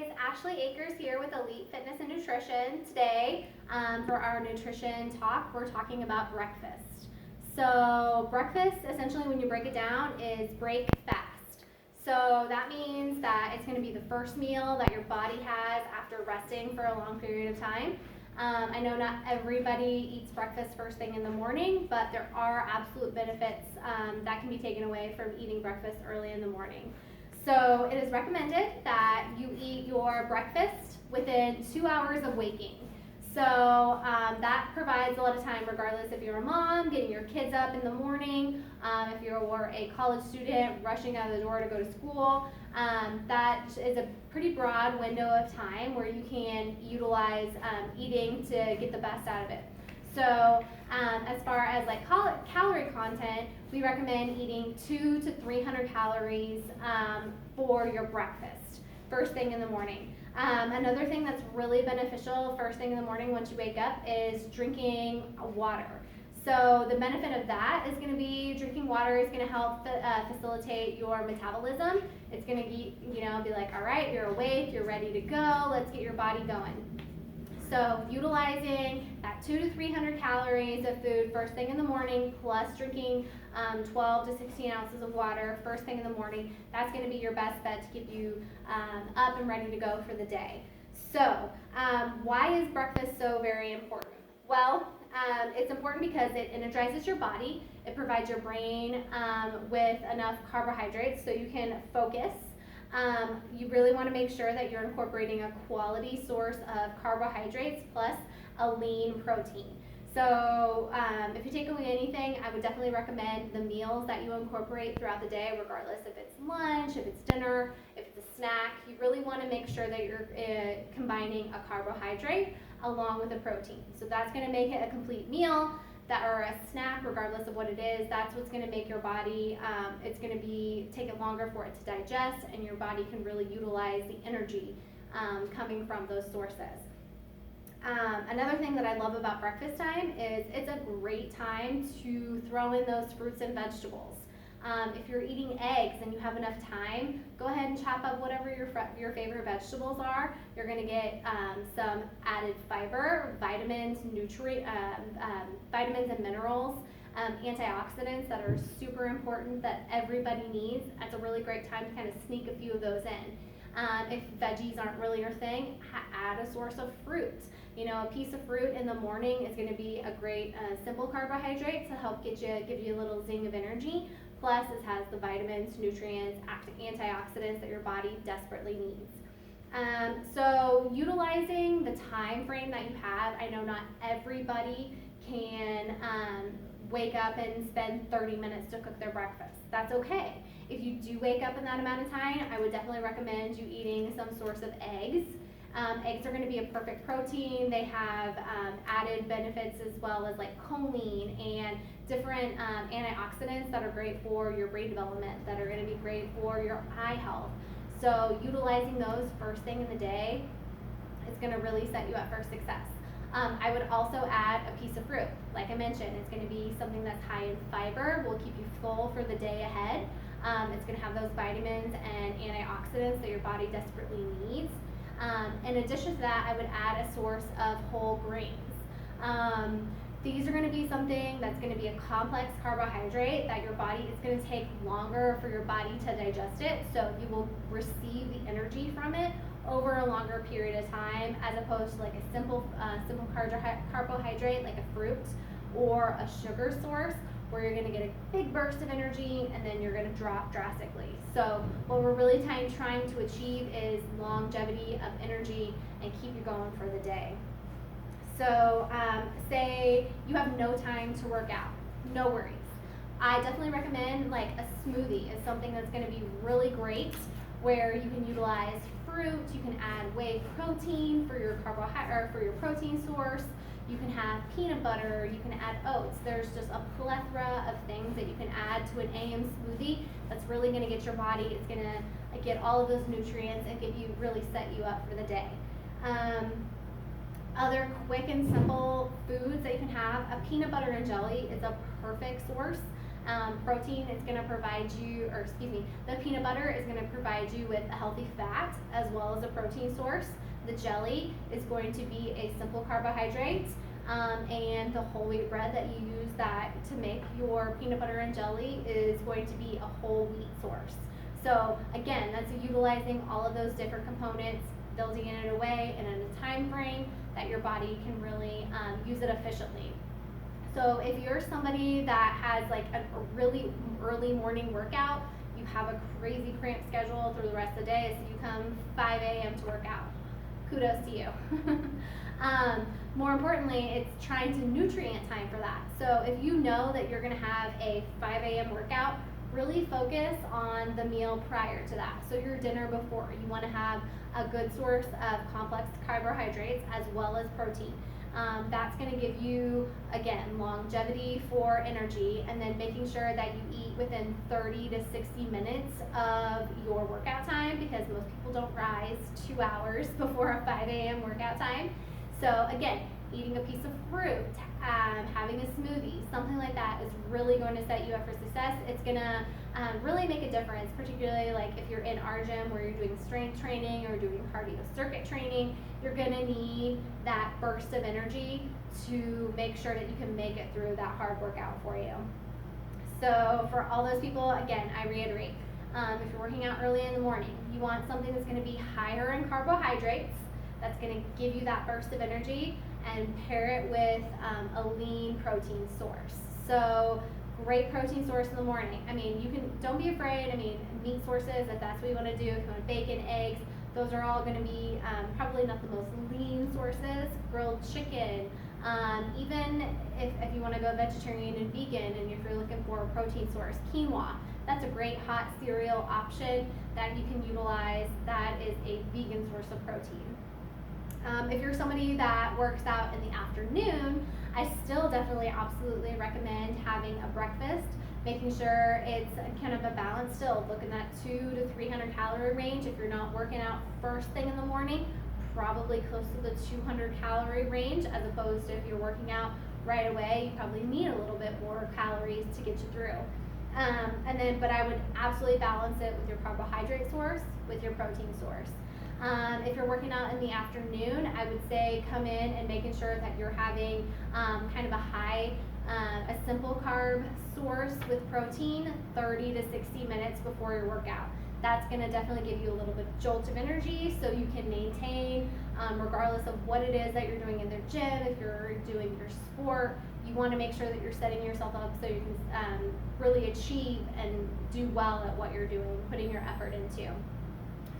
guys, Ashley Akers here with Elite Fitness and Nutrition. Today, for our nutrition talk, we're talking about breakfast. So breakfast, essentially when you break it down, is break fast. So that means that it's going to be the first meal that your body has after resting for a long period of time. I know not everybody eats breakfast first thing in the morning, but there are absolute benefits that can be taken away from eating breakfast early in the morning. So it is recommended that you eat your breakfast within 2 hours of waking. So that provides a lot of time, regardless if you're a mom, getting your kids up in the morning, if you're a college student rushing out of the door to go to school. That is a pretty broad window of time where you can utilize eating to get the best out of it. So as far as like calorie content, we recommend eating 200 to 300 calories for your breakfast first thing in the morning. Another thing that's really beneficial first thing in the morning once you wake up is drinking water. So the benefit of that is going to be drinking water is going to help facilitate your metabolism. It's going to be like, all right, you're awake, you're ready to go, let's get your body going. So utilizing that 200 to 300 calories of food first thing in the morning, plus drinking 12 to 16 ounces of water first thing in the morning, that's going to be your best bet to get you up and ready to go for the day. So why is breakfast so very important? Well, it's important because it energizes your body. It provides your brain with enough carbohydrates so you can focus. You really want to make sure that you're incorporating a quality source of carbohydrates plus a lean protein. So if you take away anything, I would definitely recommend the meals that you incorporate throughout the day, regardless if it's lunch, if it's dinner, if it's a snack. You really want to make sure that you're combining a carbohydrate along with a protein. So that's going to make it a complete meal. Or a snack, regardless of what it is, that's what's going to make your body, it's going to take it longer for it to digest, and your body can really utilize the energy coming from those sources. Another thing that I love about breakfast time is it's a great time to throw in those fruits and vegetables. If you're eating eggs and you have enough time, go ahead and chop up whatever your favorite vegetables are. You're going to get some added fiber, vitamins, vitamins and minerals, antioxidants that are super important that everybody needs. That's a really great time to kind of sneak a few of those in. If veggies aren't really your thing, add a source of fruit. A piece of fruit in the morning is going to be a great simple carbohydrate to help give you a little zing of energy. Plus, it has the vitamins, nutrients, antioxidants that your body desperately needs. So utilizing the time frame that you have, I know not everybody can wake up and spend 30 minutes to cook their breakfast. That's okay. If you do wake up in that amount of time, I would definitely recommend you eating some source of eggs. Eggs are going to be a perfect protein. They have added benefits as well as like choline and different antioxidants that are great for your brain development, that are going to be great for your eye health. So utilizing those first thing in the day is going to really set you up for success. I would also add a piece of fruit. Like I mentioned, it's going to be something that's high in fiber, will keep you full for the day ahead. It's going to have those vitamins and antioxidants that your body desperately needs. In addition to that, I would add a source of whole grains. These are going to be something that's going to be a complex carbohydrate that your body is going to take longer for your body to digest it, so you will receive the energy from it over a longer period of time, as opposed to like a simple carbohydrate like a fruit or a sugar source, where you're going to get a big burst of energy and then you're going to drop drastically. So what we're really trying to achieve is longevity of energy and keep you going for the day. So say you have no time to work out, no worries. I definitely recommend like a smoothie is something that's going to be really great, where you can utilize fruit, you can add whey protein for your protein source. You can have peanut butter, you can add oats. There's just a plethora of things that you can add to an AM smoothie that's really going to get your body, it's going to get all of those nutrients and really set you up for the day. Other quick and simple foods that you can have, a peanut butter and jelly is a perfect source. Protein is going to provide you, or excuse me, the peanut butter is going to provide you with a healthy fat as well as a protein source. The jelly is going to be a simple carbohydrate, and the whole wheat bread that you use that to make your peanut butter and jelly is going to be a whole wheat source. So again, that's utilizing all of those different components, building it in a way and in a time frame that your body can really use it efficiently. So if you're somebody that has like a really early morning workout, you have a crazy cramped schedule through the rest of the day, so you come 5 a.m. to work out. Kudos to you. More importantly, it's trying to nutrient time for that. So if you know that you're gonna have a 5 a.m. workout, really focus on the meal prior to that. So your dinner before, you wanna have a good source of complex carbohydrates as well as protein. That's going to give you, again, longevity for energy, and then making sure that you eat within 30 to 60 minutes of your workout time, because most people don't rise 2 hours before a 5 a.m. workout time. So again, eating a piece of fruit, having a smoothie, something like that is really going to set you up for success. It's going to really make a difference, particularly like if you're in our gym where you're doing strength training or doing cardio circuit training. You're going to need that burst of energy to make sure that you can make it through that hard workout for you. So for all those people, again, I reiterate, if you're working out early in the morning, you want something that's going to be higher in carbohydrates, that's going to give you that burst of energy, and pair it with a lean protein source. So great protein source in the morning. I mean, don't be afraid. I mean, meat sources, if that's what you want to do, if you want bacon, eggs, those are all going to be probably not the most lean sources. Grilled chicken, even if you want to go vegetarian and vegan, and if you're looking for a protein source, quinoa, that's a great hot cereal option that you can utilize. That is a vegan source of protein. If you're somebody that works out in the afternoon, I still definitely absolutely recommend having a breakfast, making sure it's kind of a balance still, looking at 200 to 300 calorie range. If you're not working out first thing in the morning, probably close to the 200 calorie range, as opposed to if you're working out right away, you probably need a little bit more calories to get you through. But I would absolutely balance it with your carbohydrate source, with your protein source. If you're working out in the afternoon, I would say come in and making sure that you're having kind of a simple carb source with protein 30 to 60 minutes before your workout. That's going to definitely give you a little bit of jolt of energy, so you can maintain, regardless of what it is that you're doing in the gym. If you're doing your sport, you want to make sure that you're setting yourself up so you can really achieve and do well at what you're doing, putting your effort into.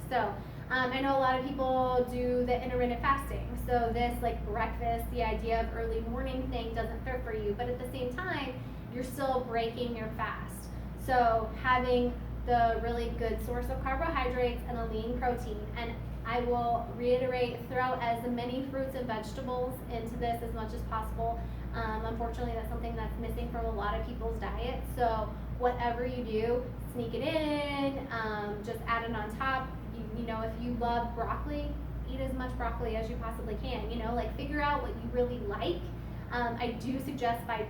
So I know a lot of people do the intermittent fasting, so this like breakfast, the idea of early morning thing doesn't fit for you, but at the same time, you're still breaking your fast. So having the really good source of carbohydrates and a lean protein, and I will reiterate, throw as many fruits and vegetables into this as much as possible. Unfortunately, that's something that's missing from a lot of people's diet, so whatever you do, sneak it in, just add it on top. You know, if you love broccoli, eat as much broccoli as you possibly can. You know, like figure out what you really like. I do suggest by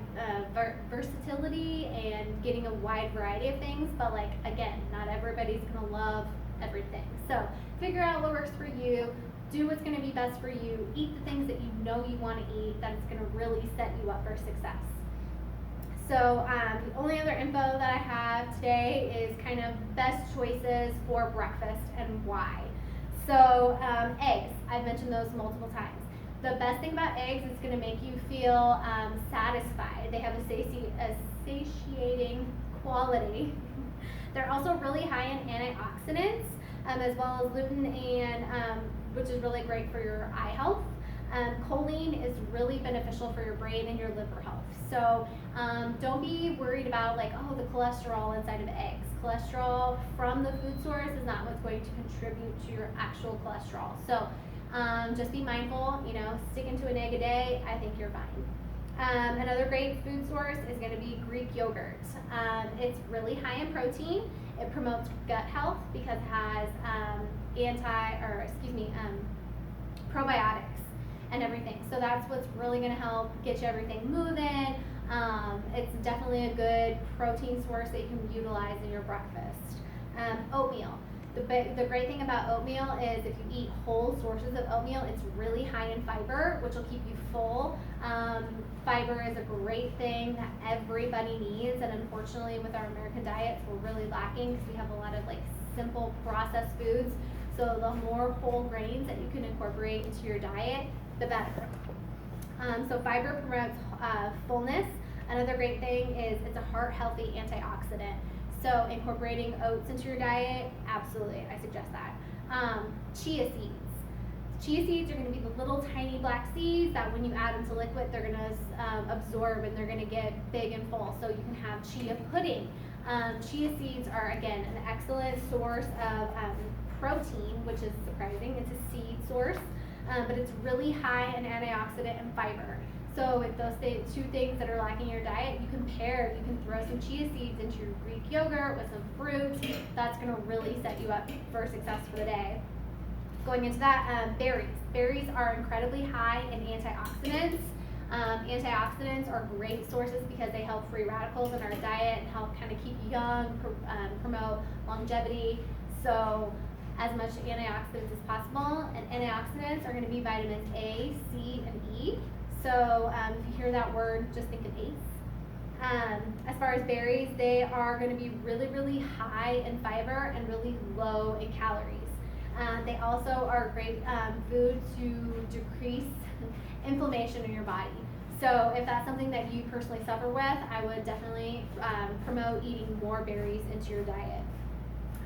versatility and getting a wide variety of things, but like again, not everybody's gonna love everything. So figure out what works for you. Do what's gonna be best for you. Eat the things that you know you want to eat. That's gonna really set you up for success. So the only other info that I have today is kind of best choices for breakfast and why. So eggs, I've mentioned those multiple times. The best thing about eggs is going to make you feel satisfied. They have a satiating quality. They're also really high in antioxidants, as well as gluten, and which is really great for your eye health. Choline is really beneficial for your brain and your liver health. So don't be worried about like, oh, the cholesterol inside of eggs. Cholesterol from the food source is not what's going to contribute to your actual cholesterol. So just be mindful, you know, sticking to an egg a day, I think you're fine. Another great food source is going to be Greek yogurt. It's really high in protein. It promotes gut health because it has probiotics and everything. So that's what's really going to help get you everything moving. It's definitely a good protein source that you can utilize in your breakfast. Oatmeal. The great thing about oatmeal is if you eat whole sources of oatmeal, it's really high in fiber, which will keep you full. Fiber is a great thing that everybody needs, and unfortunately with our American diets, we're really lacking because we have a lot of like simple processed foods. So the more whole grains that you can incorporate into your diet, the better. So fiber promotes fullness. Another great thing is it's a heart healthy antioxidant. So incorporating oats into your diet, absolutely, I suggest that. Chia seeds. Chia seeds are going to be the little tiny black seeds that when you add them to liquid, they're going to absorb and they're going to get big and full. So you can have chia pudding. Chia seeds are, again, an excellent source of protein, which is surprising. It's a seed source, but it's really high in antioxidant and fiber. So with those two things that are lacking in your diet, you can throw some chia seeds into your Greek yogurt with some fruit. That's going to really set you up for success for the day. Going into that, berries. Berries are incredibly high in antioxidants. Antioxidants are great sources because they help free radicals in our diet and help kind of keep you young, promote longevity. So as much antioxidants as possible. And antioxidants are going to be vitamins A, C, and E. So if you hear that word, just think of ACE. As far as berries, they are going to be really, really high in fiber and really low in calories. They also are a great food to decrease inflammation in your body. So if that's something that you personally suffer with, I would definitely promote eating more berries into your diet.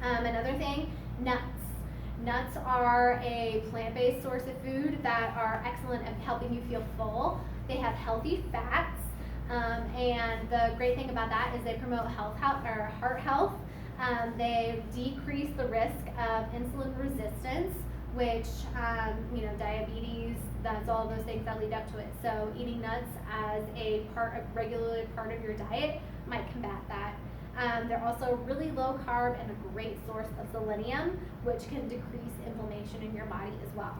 Another thing, nuts. Nuts are a plant-based source of food that are excellent at helping you feel full. They have healthy fats, and the great thing about that is they promote heart health. They decrease the risk of insulin resistance, which, diabetes, that's all those things that lead up to it. So eating nuts as a regular part of your diet might combat that. They're also really low carb and a great source of selenium, which can decrease inflammation in your body as well.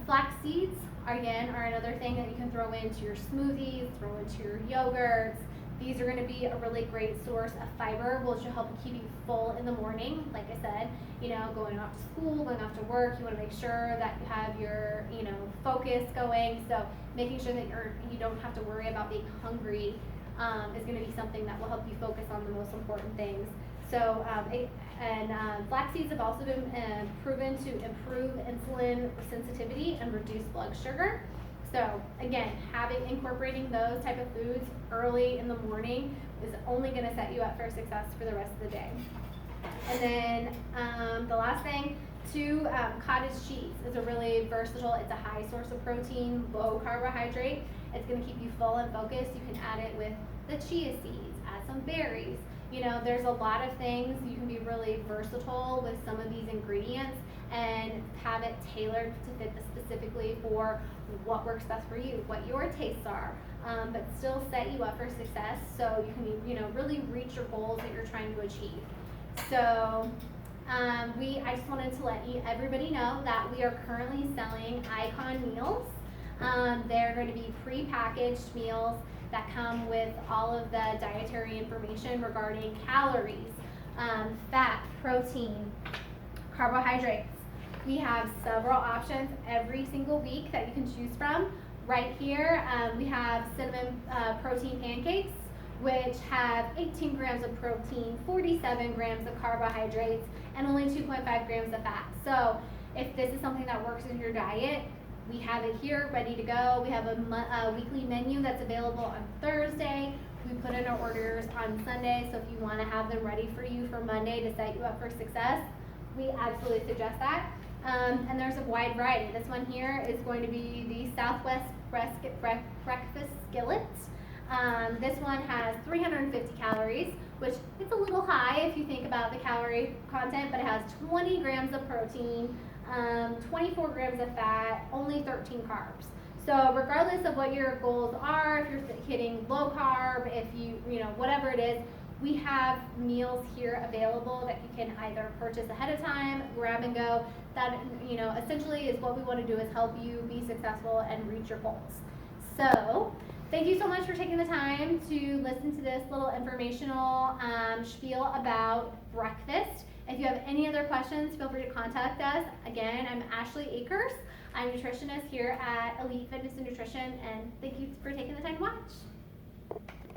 Flax seeds, again, are another thing that you can throw into your smoothies, throw into your yogurts. These are going to be a really great source of fiber, which will help keep you full in the morning. Like I said, going off to school, going off to work, you want to make sure that you have your, focus going. So making sure that you don't have to worry about being hungry is going to be something that will help you focus on the most important things. So, flax seeds have also been proven to improve insulin sensitivity and reduce blood sugar. So again, incorporating those type of foods early in the morning is only going to set you up for success for the rest of the day. And then the last thing, cottage cheese is a really versatile. It's a high source of protein, low carbohydrate. It's going to keep you full and focused. You can add it with the chia seeds, add some berries. There's a lot of things. You can be really versatile with some of these ingredients and have it tailored to fit specifically for what works best for you, what your tastes are, but still set you up for success so you can really reach your goals that you're trying to achieve. So I just wanted to let everybody know that we are currently selling Icon meals. They're going to be pre-packaged meals that come with all of the dietary information regarding calories, fat, protein, carbohydrates. We have several options every single week that you can choose from. Right here, we have cinnamon protein pancakes, which have 18 grams of protein, 47 grams of carbohydrates, and only 2.5 grams of fat. So if this is something that works in your diet, we have it here ready to go. We have a weekly menu that's available on Thursday. We put in our orders on Sunday, so if you want to have them ready for you for Monday to set you up for success, we absolutely suggest that. And there's a wide variety. This one here is going to be the Southwest Breakfast Skillet. This one has 350 calories, which it's a little high if you think about the calorie content, but it has 20 grams of protein, 24 grams of fat, only 13 carbs. So regardless of what your goals are, if you're hitting low carb, if whatever it is, we have meals here available that you can either purchase ahead of time, grab and go. That, essentially is what we want to do is help you be successful and reach your goals. So Thank you so much for taking the time to listen to this little informational spiel about breakfast. If you have any other questions, feel free to contact us. Again, I'm Ashley Akers. I'm a nutritionist here at Elite Fitness and Nutrition, and thank you for taking the time to watch.